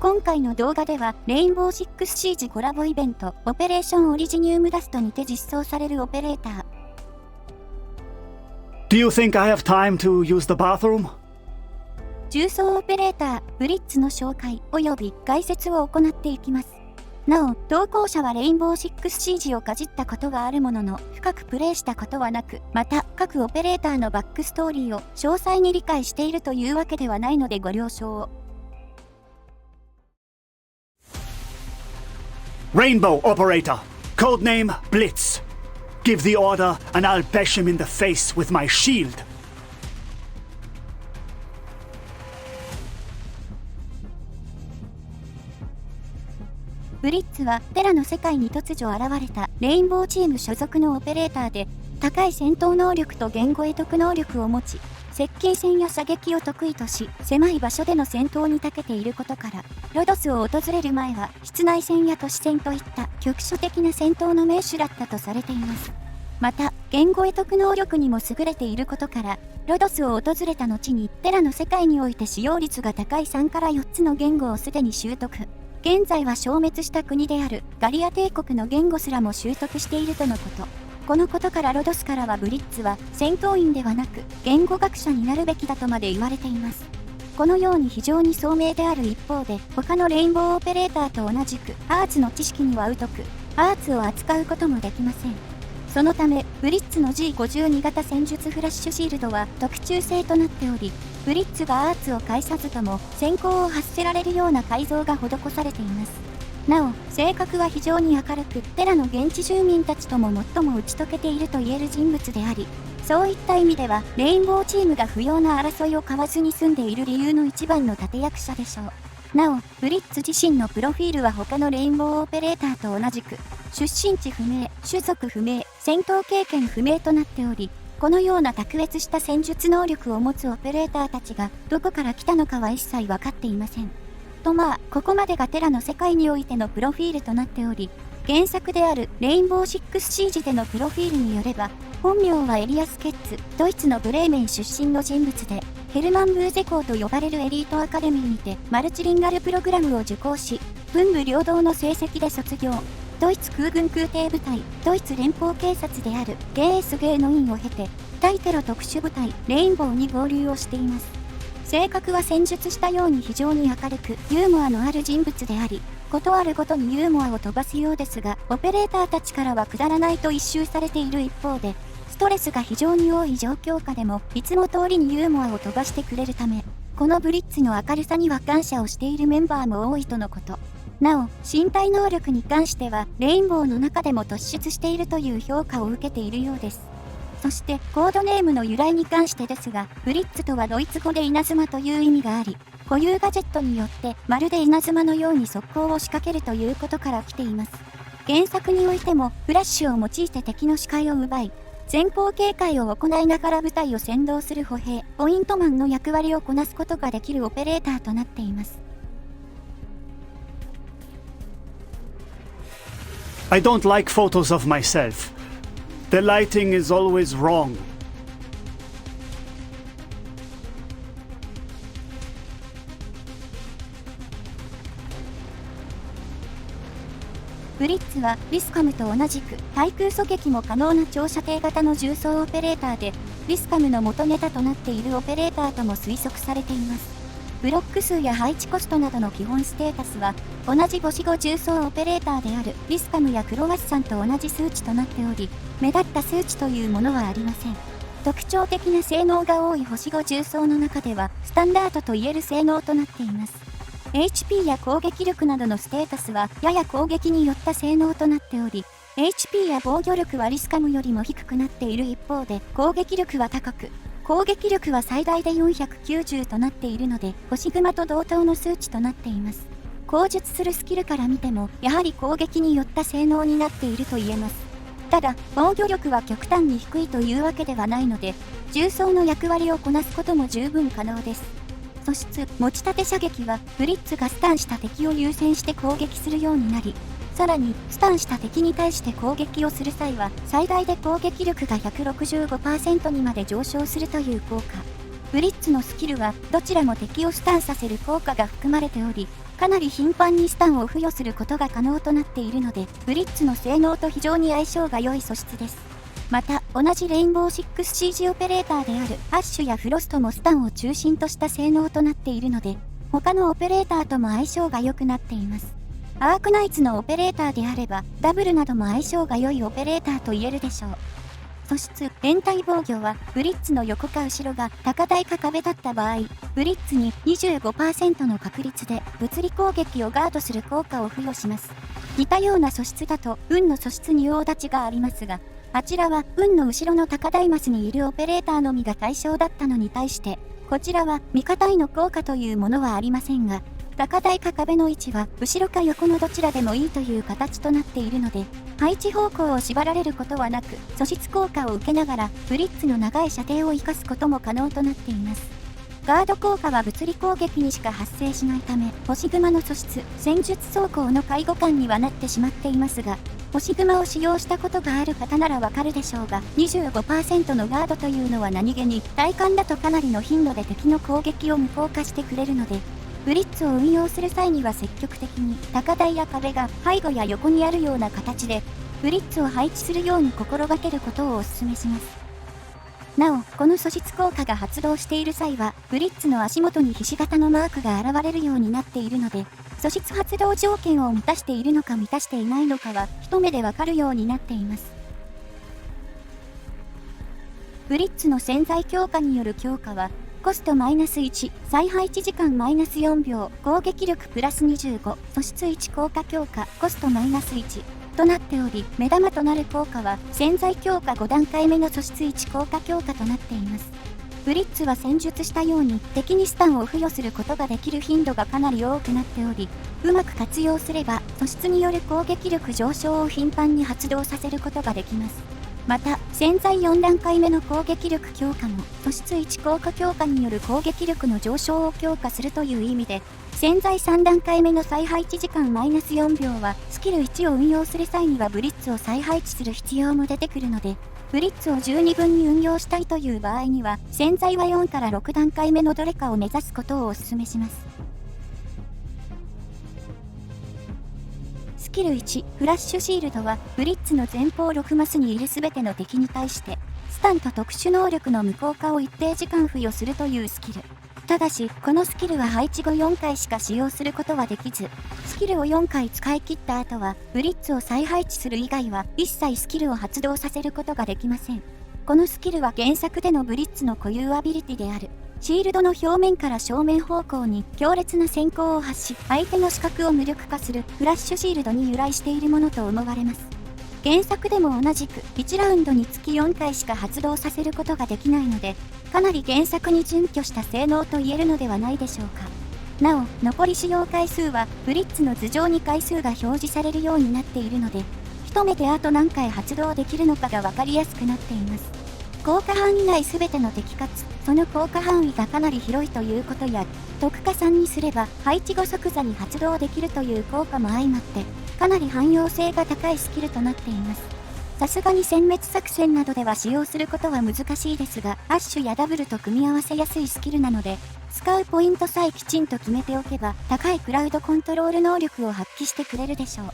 今回の動画では、レインボーシックスシージコラボイベント、オペレーションオリジニウムダストにて実装されるオペレーター。Do you think I have time to use the bathroom? 重装オペレーター、ブリッツの紹介及び解説を行っていきます。なお、投稿者はレインボーシックスシージをかじったことがあるものの、深くプレイしたことはなく、また、各オペレーターのバックストーリーを詳細に理解しているというわけではないのでご了承を。Rainbow Operator, codename Blitz. Give the order and I'll bash him in the face with my shield. ブリッツはテラの世界に突如現れたレインボーチーム所属のオペレーターで、高い戦闘能力と言語得得能力を持ち、接近戦や射撃を得意とし、狭い場所での戦闘に長けていることから、ロドスを訪れる前は室内戦や都市戦といった局所的な戦闘の名手だったとされています。また、言語得得能力にも優れていることから、ロドスを訪れた後にテラの世界において使用率が高い3から4つの言語をすでに習得。現在は消滅した国であるガリア帝国の言語すらも習得しているとのこと。このことからロドスからはブリッツは戦闘員ではなく言語学者になるべきだとまで言われています。このように非常に聡明である一方で、他のレインボーオペレーターと同じくアーツの知識には疎く、アーツを扱うこともできません。そのため、ブリッツの G52 型戦術フラッシュシールドは特注製となっており、ブリッツがアーツを介さずとも閃光を発せられるような改造が施されています。なお、性格は非常に明るく、テラの現地住民たちとも最も打ち解けていると言える人物であり、そういった意味では、レインボーチームが不要な争いを買わずに済んでいる理由の一番の立役者でしょう。なお、ブリッツ自身のプロフィールは他のレインボーオペレーターと同じく、出身地不明、種族不明、戦闘経験不明となっており、このような卓越した戦術能力を持つオペレーターたちがどこから来たのかは一切分かっていません。とここまでがテラの世界においてのプロフィールとなっており、原作であるレインボーシックスシージでのプロフィールによれば、本名はエリアス・ケッツ、ドイツのブレーメン出身の人物で、ヘルマン・ブーゼ校と呼ばれるエリートアカデミーにてマルチリンガルプログラムを受講し、文武両道の成績で卒業。ドイツ空軍空挺部隊、ドイツ連邦警察である GSG の院を経て、対テロ特殊部隊レインボーに合流をしています。性格は戦術したように非常に明るく、ユーモアのある人物であり、ことあるごとにユーモアを飛ばすようですが、オペレーターたちからはくだらないと一蹴されている一方で、ストレスが非常に多い状況下でも、いつも通りにユーモアを飛ばしてくれるため、このブリッツの明るさには感謝をしているメンバーも多いとのこと。なお、身体能力に関しては、レインボーの中でも突出しているという評価を受けているようです。そして、コードネームの由来に関してですが、ブリッツとはドイツ語で稲妻という意味があり、固有ガジェットによって、まるで稲妻のように速攻を仕掛けるということから来ています。原作においても、フラッシュを用いて敵の視界を奪い、前方警戒を行いながら部隊を先導する歩兵、ポイントマンの役割をこなすことができるオペレーターとなっています。I don't like photos of myself. The lighting is always wrong. ブリッツはリスカムと同じく対空狙撃も可能な長射程型の重装オペレーターで、リスカムの元ネタとなっているオペレーターとも推測されています。ブロック数や配置コストなどの基本ステータスは、同じ星5重装オペレーターであるリスカムやクロワッサンと同じ数値となっており、目立った数値というものはありません。特徴的な性能が多い星5重装の中では、スタンダードと言える性能となっています。HP や攻撃力などのステータスは、やや攻撃によった性能となっており、HP や防御力はリスカムよりも低くなっている一方で、攻撃力は高く、攻撃力は最大で490となっているので、星熊と同等の数値となっています。口述するスキルから見ても、やはり攻撃によった性能になっていると言えます。ただ、防御力は極端に低いというわけではないので、重装の役割をこなすことも十分可能です。素質、持ち立て射撃は、ブリッツがスタンした敵を優先して攻撃するようになり、さらに、スタンした敵に対して攻撃をする際は、最大で攻撃力が 165% にまで上昇するという効果。ブリッツのスキルは、どちらも敵をスタンさせる効果が含まれており、かなり頻繁にスタンを付与することが可能となっているので、ブリッツの性能と非常に相性が良い素質です。また、同じレインボー 6CG オペレーターであるアッシュやフロストもスタンを中心とした性能となっているので、他のオペレーターとも相性が良くなっています。アークナイツのオペレーターであれば、ダブルなども相性が良いオペレーターと言えるでしょう。素質、連帯防御は、ブリッツの横か後ろが高台か壁だった場合、ブリッツに 25% の確率で物理攻撃をガードする効果を付与します。似たような素質だと、運の素質に大立ちがありますが、あちらは運の後ろの高台マスにいるオペレーターのみが対象だったのに対して、こちらは味方への効果というものはありませんが、高台か壁の位置は後ろか横のどちらでもいいという形となっているので、配置方向を縛られることはなく、素質効果を受けながら、ブリッツの長い射程を生かすことも可能となっています。ガード効果は物理攻撃にしか発生しないため、星熊の素質、戦術走行の介護官にはなってしまっていますが、星熊を使用したことがある方ならわかるでしょうが、25% のガードというのは何気に、体感だとかなりの頻度で敵の攻撃を無効化してくれるので、ブリッツを運用する際には積極的に高台や壁が背後や横にあるような形でブリッツを配置するように心がけることをお勧めします。なお、この素質効果が発動している際は、ブリッツの足元にひし形のマークが現れるようになっているので、素質発動条件を満たしているのか満たしていないのかは一目でわかるようになっています。ブリッツの潜在強化による強化は、コスト-1、再配置時間-4秒、攻撃力+25、素質1効果強化、コスト-1となっており、目玉となる効果は、潜在強化5段階目の素質1効果強化となっています。ブリッツは戦術したように、敵にスタンを付与することができる頻度がかなり多くなっており、うまく活用すれば、素質による攻撃力上昇を頻繁に発動させることができます。また、潜在4段階目の攻撃力強化も、素質1効果強化による攻撃力の上昇を強化するという意味で、潜在3段階目の再配置時間-4秒は、スキル1を運用する際にはブリッツを再配置する必要も出てくるので、ブリッツを十二分に運用したいという場合には、潜在は4から6段階目のどれかを目指すことをお勧めします。スキル1、フラッシュシールドは、ブリッツの前方6マスにいるすべての敵に対して、スタンと特殊能力の無効化を一定時間付与するというスキル。ただし、このスキルは配置後4回しか使用することはできず、スキルを4回使い切った後は、ブリッツを再配置する以外は、一切スキルを発動させることができません。このスキルは原作でのブリッツの固有アビリティである。シールドの表面から正面方向に強烈な閃光を発し、相手の視覚を無力化するフラッシュシールドに由来しているものと思われます。原作でも同じく1ラウンドにつき4回しか発動させることができないので、かなり原作に準拠した性能と言えるのではないでしょうか。なお、残り使用回数はブリッツの図上に回数が表示されるようになっているので、一目であと何回発動できるのかが分かりやすくなっています。効果範囲内すべての敵かつ、その効果範囲がかなり広いということや、特化3にすれば配置後即座に発動できるという効果も相まって、かなり汎用性が高いスキルとなっています。さすがに殲滅作戦などでは使用することは難しいですが、アッシュやダブルと組み合わせやすいスキルなので、使うポイントさえきちんと決めておけば、高いクラウドコントロール能力を発揮してくれるでしょう。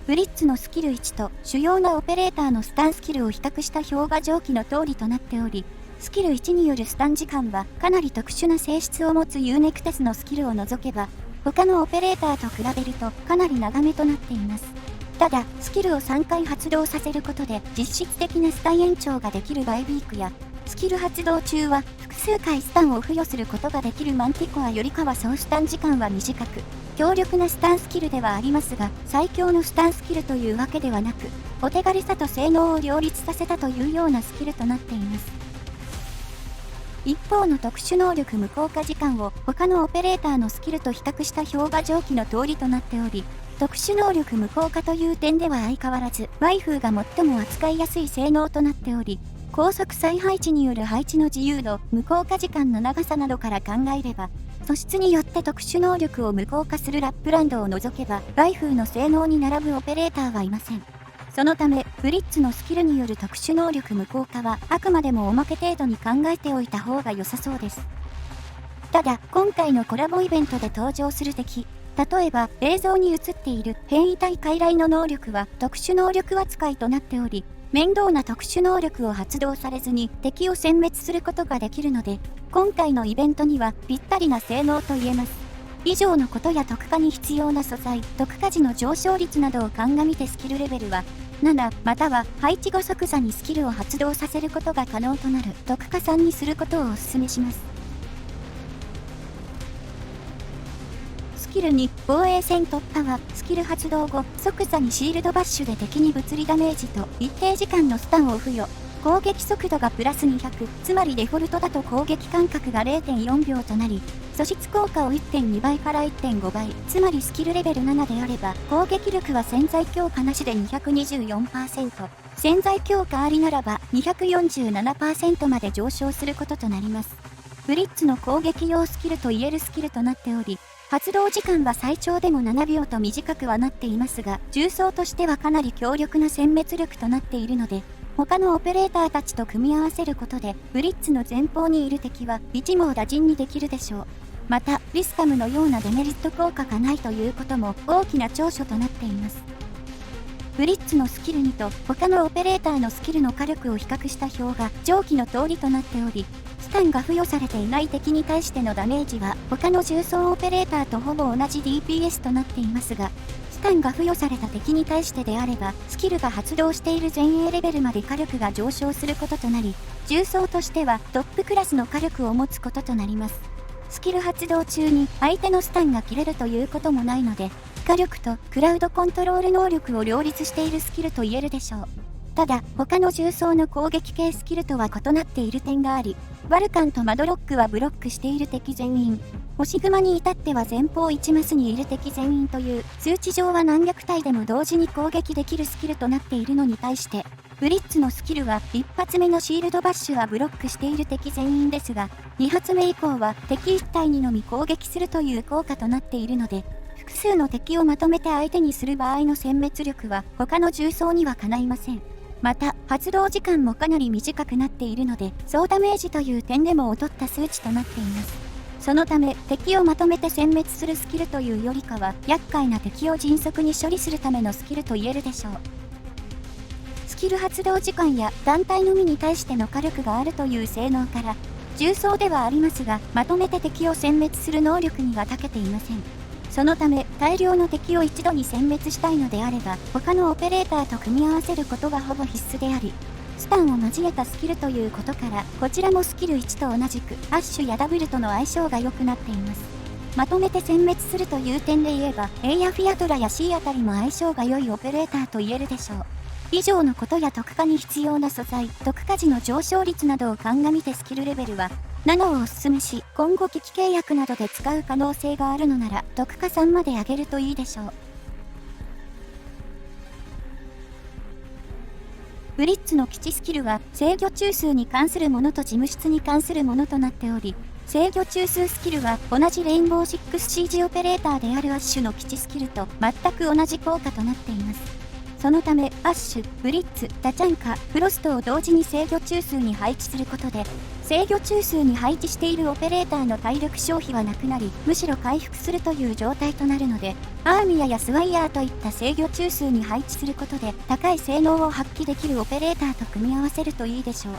ブリッツのスキル1と主要なオペレーターのスタンスキルを比較した表が上記の通りとなっており、スキル1によるスタン時間はかなり特殊な性質を持つ UNECTES のスキルを除けば、他のオペレーターと比べるとかなり長めとなっています。ただ、スキルを3回発動させることで実質的なスタン延長ができるバイビークや、スキル発動中は複数回スタンを付与することができるマンティコアよりかは総スタン時間は短く、強力なスタンスキルではありますが、最強のスタンスキルというわけではなく、お手軽さと性能を両立させたというようなスキルとなっています。一方の特殊能力無効化時間を他のオペレーターのスキルと比較した表が上記の通りとなっており、特殊能力無効化という点では相変わらず、ワイフーが最も扱いやすい性能となっており、高速再配置による配置の自由度、無効化時間の長さなどから考えれば、素質によって特殊能力を無効化するラップランドを除けば、ワイフーの性能に並ぶオペレーターはいません。そのため、ブリッツのスキルによる特殊能力無効化は、あくまでもおまけ程度に考えておいた方が良さそうです。ただ、今回のコラボイベントで登場する敵、例えば映像に映っている変異体傀儡の能力は特殊能力扱いとなっており、面倒な特殊能力を発動されずに敵を殲滅することができるので、今回のイベントにはぴったりな性能と言えます。以上のことや特化に必要な素材、特化時の上昇率などを鑑みてスキルレベルは7または配置後即座にスキルを発動させることが可能となる特化3にすることをお勧めします。スキル2、防衛線突破は、スキル発動後、即座にシールドバッシュで敵に物理ダメージと一定時間のスタンを付与。攻撃速度がプラス200、つまりデフォルトだと攻撃間隔が 0.4 秒となり、素質効果を 1.2 倍から 1.5 倍、つまりスキルレベル7であれば、攻撃力は潜在強化なしで 224%、潜在強化ありならば 247% まで上昇することとなります。ブリッツの攻撃用スキルと言えるスキルとなっており、発動時間は最長でも7秒と短くはなっていますが、重装としてはかなり強力な殲滅力となっているので、他のオペレーターたちと組み合わせることで、ブリッツの前方にいる敵は一網打尽にできるでしょう。また、リスカムのようなデメリット効果がないということも大きな長所となっています。ブリッツのスキル2と他のオペレーターのスキルの火力を比較した表が上記の通りとなっており、スタンが付与されていない敵に対してのダメージは他の重装オペレーターとほぼ同じ DPS となっていますが、スタンが付与された敵に対してであれば、スキルが発動している前衛レベルまで火力が上昇することとなり、重装としてはトップクラスの火力を持つこととなります。スキル発動中に相手のスタンが切れるということもないので、火力とクラウドコントロール能力を両立しているスキルと言えるでしょう。ただ、他の重装の攻撃系スキルとは異なっている点があり、バルカンとマドロックはブロックしている敵全員、星熊に至っては前方1マスにいる敵全員という、数値上は何百体でも同時に攻撃できるスキルとなっているのに対して、ブリッツのスキルは1発目のシールドバッシュはブロックしている敵全員ですが、2発目以降は敵1体にのみ攻撃するという効果となっているので、複数の敵をまとめて相手にする場合の殲滅力は他の重装にはかないません。また、発動時間もかなり短くなっているので、総ダメージという点でも劣った数値となっています。そのため、敵をまとめて殲滅するスキルというよりかは、厄介な敵を迅速に処理するためのスキルと言えるでしょう。スキル発動時間や団体のみに対しての火力があるという性能から、重装ではありますが、まとめて敵を殲滅する能力には長けていません。そのため、大量の敵を一度に殲滅したいのであれば、他のオペレーターと組み合わせることがほぼ必須であり、スタンを交えたスキルということから、こちらもスキル1と同じく、アッシュやダブルとの相性が良くなっています。まとめて殲滅するという点で言えば、A やフィアトラや C あたりも相性が良いオペレーターと言えるでしょう。以上のことや特化に必要な素材、特化時の上昇率などを鑑みてスキルレベルは、7をお勧めし、今後機器契約などで使う可能性があるのなら、特化3まで上げるといいでしょう。ブリッツの基地スキルは、制御中枢に関するものと事務室に関するものとなっており、制御中枢スキルは同じレインボー 6CG オペレーターであるアッシュの基地スキルと全く同じ効果となっています。そのため、アッシュ、ブリッツ、タチャンカ、フロストを同時に制御中枢に配置することで、制御中枢に配置しているオペレーターの体力消費はなくなり、むしろ回復するという状態となるので、アーミアやスワイヤーといった制御中枢に配置することで、高い性能を発揮できるオペレーターと組み合わせるといいでしょう。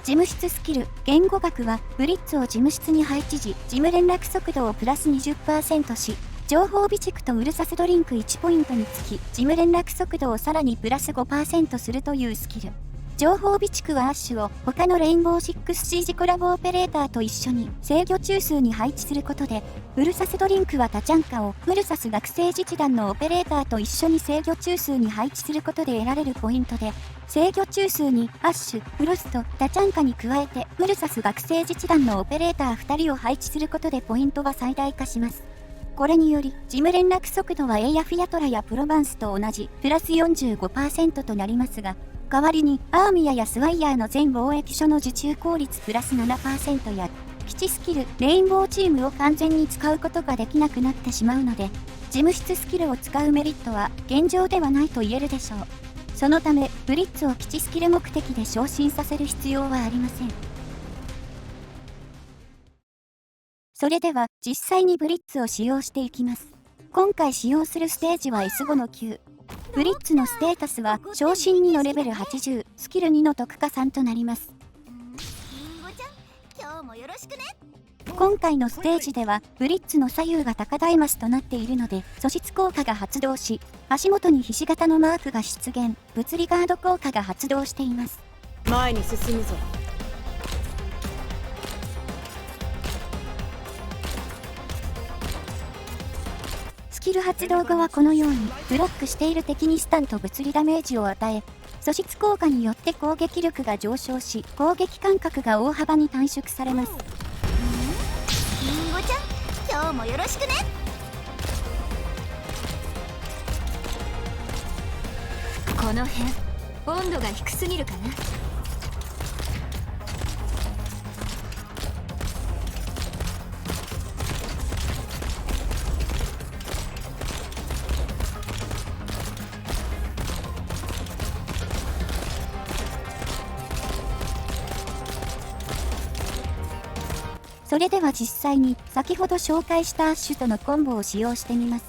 事務室スキル、言語学は、ブリッツを事務室に配置時、事務連絡速度をプラス 20% し、情報備蓄とウルサスドリンク1ポイントにつき、事務連絡速度をさらにプラス 5% するというスキル。情報備蓄はアッシュを他のレインボー 6CG コラボオペレーターと一緒に制御中枢に配置することで、ウルサスドリンクはタチャンカをウルサス学生自治団のオペレーターと一緒に制御中枢に配置することで得られるポイントで、制御中枢にアッシュ、フロスト、タチャンカに加えてウルサス学生自治団のオペレーター2人を配置することでポイントは最大化します。これにより、事務連絡速度はエイヤフィアトラやプロバンスと同じプラス 45% となりますが、代わりにアーミアやスワイヤーの全貿易所の受注効率プラス 7% や、基地スキル、レインボーチームを完全に使うことができなくなってしまうので、事務室スキルを使うメリットは現状ではないと言えるでしょう。そのため、ブリッツを基地スキル目的で昇進させる必要はありません。それでは実際にブリッツを使用していきます。今回使用するステージは S5 の9。ブリッツのステータスは昇進2のレベル80、スキル2の特化3となります。今回のステージではブリッツの左右が高台マスとなっているので素質効果が発動し、足元にひし形のマークが出現、物理ガード効果が発動しています。前に進むぞ。スキル発動後はこのようにブロックしている敵にスタンと物理ダメージを与え、素質効果によって攻撃力が上昇し、攻撃間隔が大幅に短縮されます。リンゴちゃん、今日もよろしくね。この辺温度が低すぎるかな。それでは実際に先ほど紹介したアッシュとのコンボを使用してみます。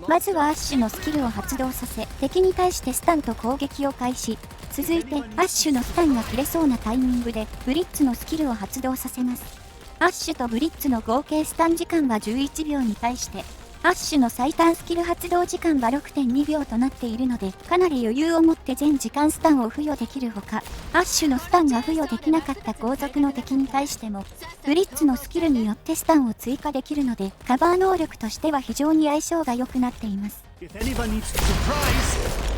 まずはアッシュのスキルを発動させ、敵に対してスタンと攻撃を開始。続いてアッシュのスタンが切れそうなタイミングでブリッツのスキルを発動させます。アッシュとブリッツの合計スタン時間は11秒に対して、アッシュの最短スキル発動時間は 6.2 秒となっているので、かなり余裕を持って全時間スタンを付与できるほか、アッシュのスタンが付与できなかった後続の敵に対しても、ブリッツのスキルによってスタンを追加できるので、カバー能力としては非常に相性が良くなっています。If anyone needs surprise,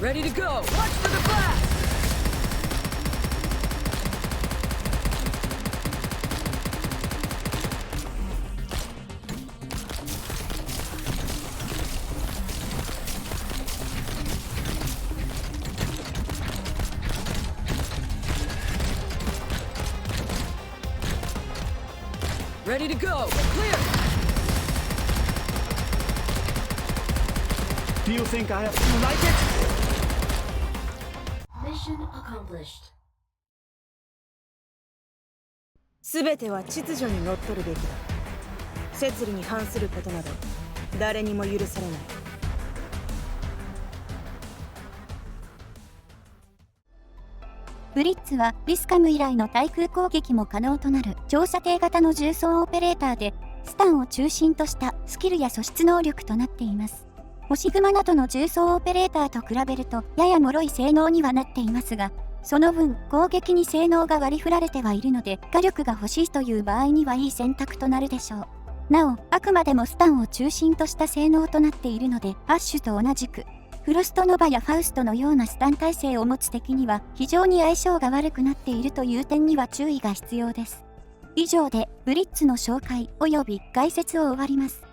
Ready to go! Watch for the blast! Ready to go! Clear! do you think I like it? Mission accomplished. すべては秩序にのっとるべきだ。摂理に反することなど誰にも許されない。ブリッツはリスカム以来の対空攻撃も可能となる長射程型の重装オペレーターで、スタンを中心としたスキルや素質能力となっています。星熊などの重装オペレーターと比べるとやや脆い性能にはなっていますが、その分攻撃に性能が割り振られてはいるので、火力が欲しいという場合にはいい選択となるでしょう。なお、あくまでもスタンを中心とした性能となっているので、アッシュと同じくフロストノバやファウストのようなスタン耐性を持つ敵には非常に相性が悪くなっているという点には注意が必要です。以上でブリッツの紹介及び解説を終わります。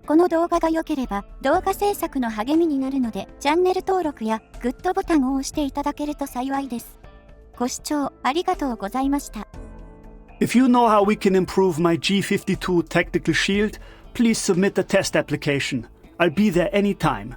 この動画が良ければ動画制作の励みになるので、チャンネル登録やグッドボタンを押していただけると幸いです。ご視聴ありがとうございました。If you know how we can improve my G52 tactical shield, please submit the test application. I'll be there anytime.